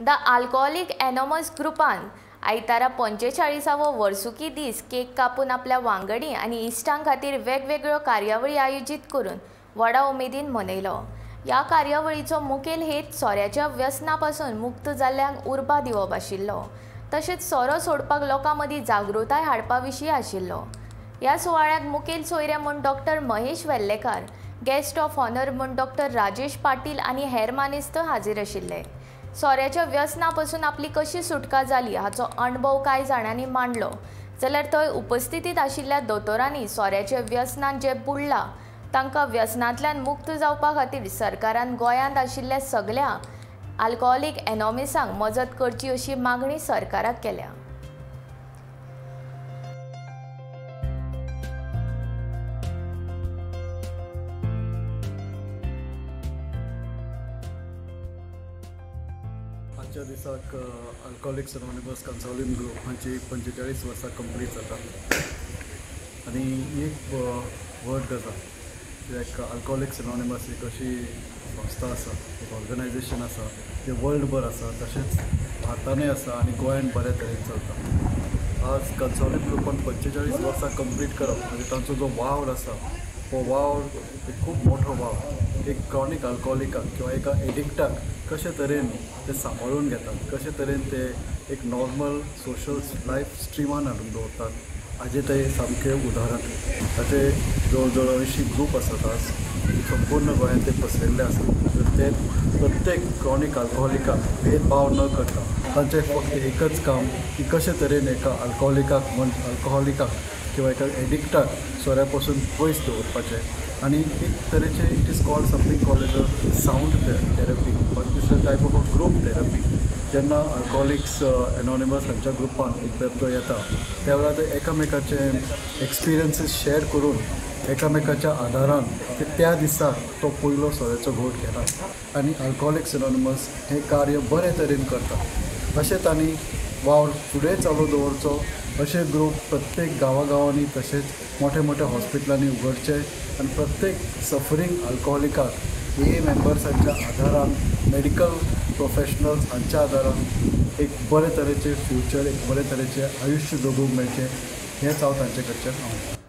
The alcoholic enormous ग्रुपान आयतारा 45वो वर्सुकी दीस केक कापून आपल्या वांगडी आनी इश्टां खातीर वेगवेगळ्यो कार्यावळी आयोजीत करून व्हडा उमेदीन मनयलो। ह्या कार्यावळीचो मुखेल हेत सोऱ्याच्या व्यसना पासून मुक्त जाल्ल्यांक उर्बा दिवप आशिल्लो, तशेंच सोरो सोडपाक लोकां मदीं जागृताय हाडपा विशीं आशिल्लो। ह्या सुवाळ्याक मुखेल सोयरे म्हूण doctor Mahesh Vellekar, guest of honour म्हूण डॉक्टर राजेश पाटील आनी हेर मानेस्त हाजीर आशिल्ले। सोऱ्याच्या व्यसना पासून आपली कशी सुटका जाली हाचो अणभव कांय जाणांनी मांडलो, जाल्यार थंय उपस्थितीत आशिल्ल्या दोतोरांनी सोऱ्याच्या व्यसनान जे बुडलां तांकां व्यसनांतल्यान मुक्त जावपा खातीर सरकारान गोंयांत आशिल्ल्या सगळ्या अल्कोहोलिक एनॉमसांक मजत करची अशी मागणी सरकाराक केल्या। आजच्या दिसाक अल्कोहोलिक्स एनॉनिमस कन्सल्टिंग ग्रुप हांची 45 वर्सां कंप्लीट जाता आनी ही एक व्हड गजाल कित्याक अल्कोहोलिक्स एनॉनिमस एक अशी संस्था आसा, एक ऑर्गनायजेशन आसा जे वर्ल्डभर आसा, तशेंच भारतानूय आसा आनी गोंयांत बऱ्या तरेन चलता। आज कन्सल्टिंग ग्रुपान 45 वर्सां कंप्लीट करप म्हणजे तांचो जो वावर आसा हो वावर एक खूब मोठो वावर एक क्रॉनीक अल्कोहोलिकाक किंवा एका एडिक्टाक कशे तरेन ते सांबाळून घेतात, कशे तरेन ते एक नॉर्मल सोशल लायफ स्ट्रिमान हाडून दवरतात हाजे ते सामकें उदाहरण। ताचे जवळ जवळ 80 ग्रूप आसात आज संपूर्ण गोंयांत ते पसरिल्ले आसात। ते प्रत्येक क्रॉनीक अल्कोहोलिकाक भेदभाव न करता तांचें फक्त एकच काम की कशे तरेन एका अल्कोहोलिकाक किंवा एका एडिक्टाक सोऱ्या पासून पयस दवरपाचें आनी एक तरेचे it is called something called as a sound therapy or दुसरे type of a group therapy. जेन्ना अल्कोहोलिक्स एनॉनिमस हांच्या ग्रुपान एक बेबदो येता त्या वेळार ते एकामेकाचे एक्सपिरियन्सीस शेअर करून एकामेकाच्या आदारान ते त्या दिसाक तो पयलो सोऱ्याचो घोट घेतात आनी अल्कोहोलिक्स एनॉनिमस हें कार्य बरे तरेन करता। अशें तांणी वावर फुडें चालू दवरचो अशे ग्रूप प्रत्येक गांवांनी तशेंच मोठ्या मोठ्या हॉस्पिटलांनी उगडचे आनी प्रत्येक सफरींग अल्कोहोलिकाक हे मेंबर्सांच्या आदारान मेडिकल प्रोफेशनल्स हांच्या आदारान एक बरे तरेचे फ्युचर, एक बरे तरेचे आयुश्य जगूंक मेळचें हेंच हांव तांचे कडच्यान मागतां।